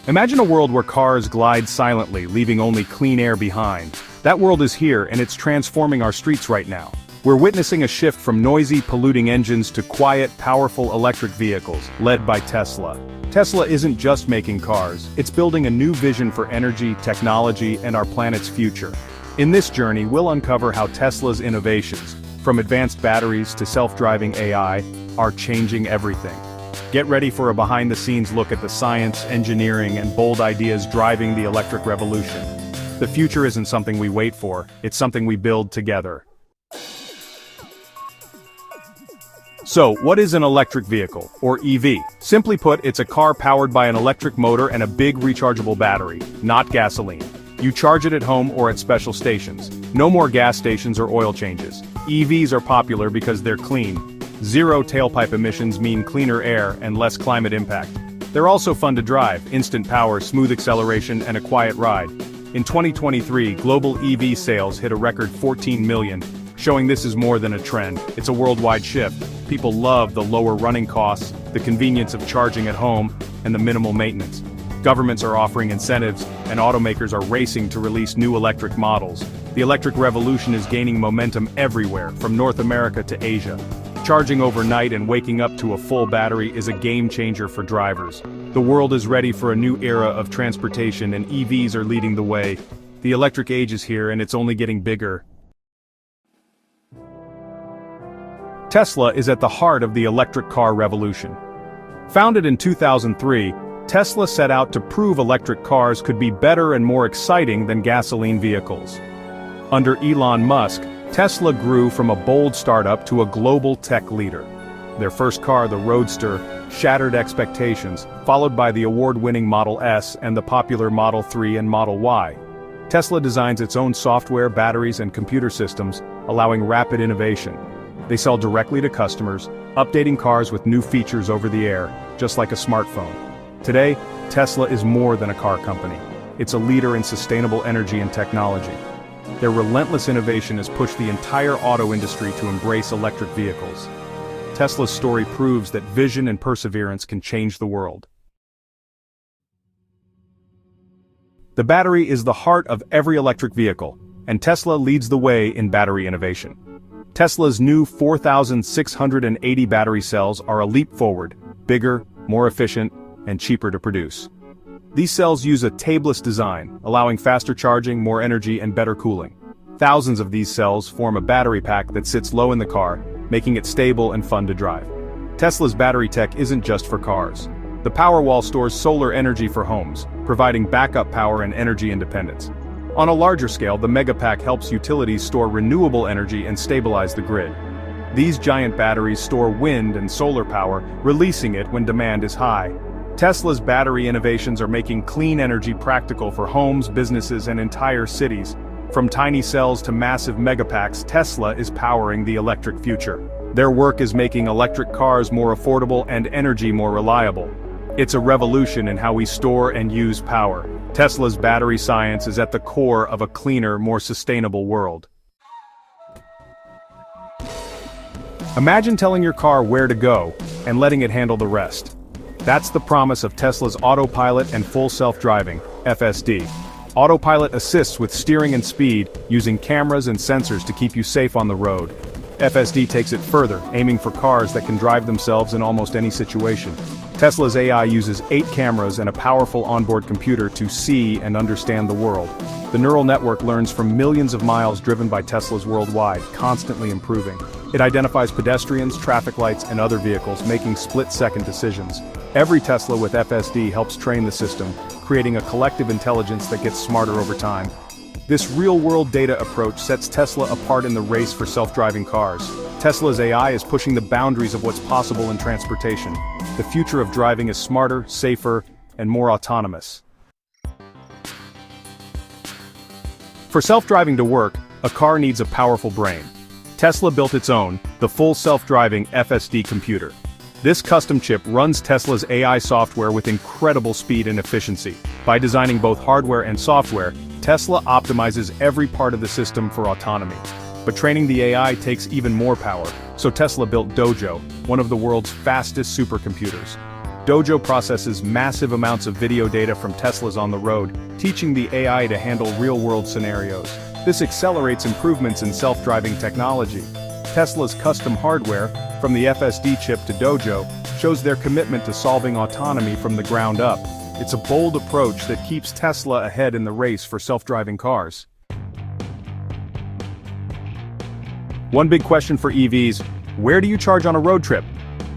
Imagine a world where cars glide silently, leaving only clean air behind. That world is here, and it's transforming our streets right now. We're witnessing a shift from noisy, polluting engines to quiet, powerful electric vehicles, led by Tesla. Tesla isn't just making cars, it's building a new vision for energy, technology, and our planet's future. In this journey, we'll uncover how Tesla's innovations, from advanced batteries to self-driving AI, are changing everything. Get ready for a behind-the-scenes look at the science, engineering, and bold ideas driving the electric revolution. The future isn't something we wait for, it's something we build together. So, what is an electric vehicle, or EV? Simply put, it's a car powered by an electric motor and a big rechargeable battery, not gasoline. You charge it at home or at special stations. No more gas stations or oil changes. EVs are popular because they're clean. Zero tailpipe emissions mean cleaner air and less climate impact. They're also fun to drive, instant power, smooth acceleration, and a quiet ride. In 2023, global EV sales hit a record 14 million, showing this is more than a trend, it's a worldwide shift. People love the lower running costs, the convenience of charging at home, and the minimal maintenance. Governments are offering incentives, and automakers are racing to release new electric models. The electric revolution is gaining momentum everywhere, from North America to Asia. Charging overnight and waking up to a full battery is a game changer for drivers. The world is ready for a new era of transportation, and EVs are leading the way. The electric age is here, and it's only getting bigger. Tesla is at the heart of the electric car revolution. Founded in 2003, Tesla set out to prove electric cars could be better and more exciting than gasoline vehicles. Under Elon Musk, Tesla grew from a bold startup to a global tech leader. Their first car, the Roadster, shattered expectations, followed by the award-winning Model S and the popular Model 3 and Model Y. Tesla designs its own software, batteries, and computer systems, allowing rapid innovation. They sell directly to customers, updating cars with new features over the air, just like a smartphone. Today, Tesla is more than a car company. It's a leader in sustainable energy and technology. Their relentless innovation has pushed the entire auto industry to embrace electric vehicles. Tesla's story proves that vision and perseverance can change the world. The battery is the heart of every electric vehicle, and Tesla leads the way in battery innovation. Tesla's new 4,680 battery cells are a leap forward, bigger, more efficient, and cheaper to produce. These cells use a tabless design, allowing faster charging, more energy, and better cooling. Thousands of these cells form a battery pack that sits low in the car, making it stable and fun to drive. Tesla's battery tech isn't just for cars. The Powerwall stores solar energy for homes, providing backup power and energy independence. On a larger scale, the Megapack helps utilities store renewable energy and stabilize the grid. These giant batteries store wind and solar power, releasing it when demand is high. Tesla's battery innovations are making clean energy practical for homes, businesses, and entire cities. From tiny cells to massive megapacks, Tesla is powering the electric future. Their work is making electric cars more affordable and energy more reliable. It's a revolution in how we store and use power. Tesla's battery science is at the core of a cleaner, more sustainable world. Imagine telling your car where to go, and letting it handle the rest. That's the promise of Tesla's Autopilot and Full Self-Driving, FSD. Autopilot assists with steering and speed, using cameras and sensors to keep you safe on the road. FSD takes it further, aiming for cars that can drive themselves in almost any situation. Tesla's AI uses 8 cameras and a powerful onboard computer to see and understand the world. The neural network learns from millions of miles driven by Teslas worldwide, constantly improving. It identifies pedestrians, traffic lights, and other vehicles, making split-second decisions. Every Tesla with FSD helps train the system, creating a collective intelligence that gets smarter over time. This real-world data approach sets Tesla apart in the race for self-driving cars. Tesla's AI is pushing the boundaries of what's possible in transportation. The future of driving is smarter, safer, and more autonomous. For self-driving to work, a car needs a powerful brain. Tesla built its own, the full self-driving FSD computer. This custom chip runs Tesla's AI software with incredible speed and efficiency. By designing both hardware and software, Tesla optimizes every part of the system for autonomy. But training the AI takes even more power, so Tesla built Dojo, one of the world's fastest supercomputers. Dojo processes massive amounts of video data from Teslas on the road, teaching the AI to handle real-world scenarios. This accelerates improvements in self-driving technology. Tesla's custom hardware, from the FSD chip to Dojo, shows their commitment to solving autonomy from the ground up. It's a bold approach that keeps Tesla ahead in the race for self-driving cars. One big question for EVs: where do you charge on a road trip?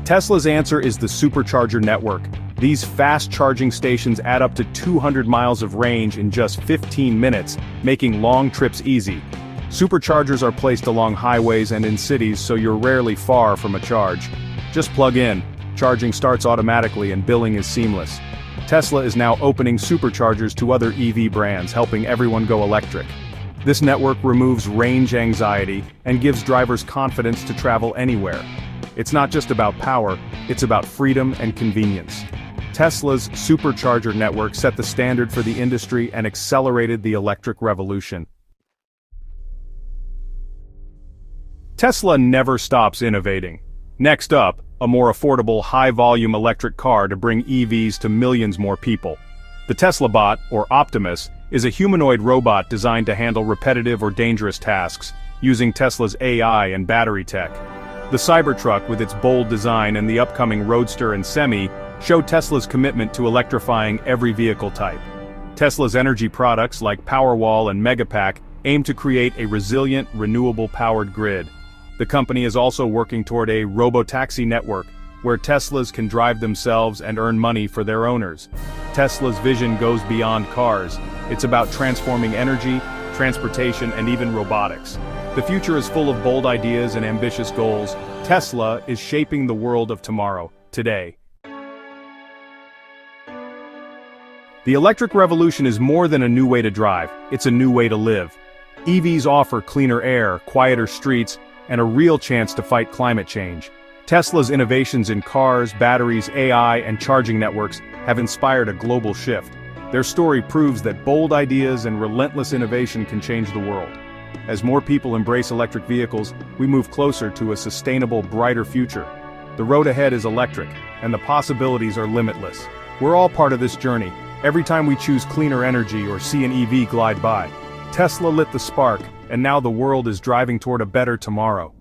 Tesla's answer is the Supercharger network. These fast charging stations add up to 200 miles of range in just 15 minutes, making long trips easy. Superchargers are placed along highways and in cities, so you're rarely far from a charge. Just plug in, charging starts automatically and billing is seamless. Tesla is now opening superchargers to other EV brands, helping everyone go electric. This network removes range anxiety and gives drivers confidence to travel anywhere. It's not just about power, it's about freedom and convenience. Tesla's Supercharger network set the standard for the industry and accelerated the electric revolution. Tesla never stops innovating. Next up, a more affordable, high-volume electric car to bring EVs to millions more people. The Tesla Bot, or Optimus, is a humanoid robot designed to handle repetitive or dangerous tasks, using Tesla's AI and battery tech. The Cybertruck, with its bold design, and the upcoming Roadster and Semi show Tesla's commitment to electrifying every vehicle type. Tesla's energy products like Powerwall and Megapack aim to create a resilient, renewable-powered grid. The company is also working toward a RoboTaxi network, where Teslas can drive themselves and earn money for their owners. Tesla's vision goes beyond cars. It's about transforming energy, transportation, and even robotics. The future is full of bold ideas and ambitious goals. Tesla is shaping the world of tomorrow, today. The electric revolution is more than a new way to drive, it's a new way to live. EVs offer cleaner air, quieter streets, and a real chance to fight climate change. Tesla's innovations in cars, batteries, AI, and charging networks have inspired a global shift. Their story proves that bold ideas and relentless innovation can change the world. As more people embrace electric vehicles, we move closer to a sustainable, brighter future. The road ahead is electric, and the possibilities are limitless. We're all part of this journey, every time we choose cleaner energy or see an EV glide by. Tesla lit the spark, and now the world is driving toward a better tomorrow.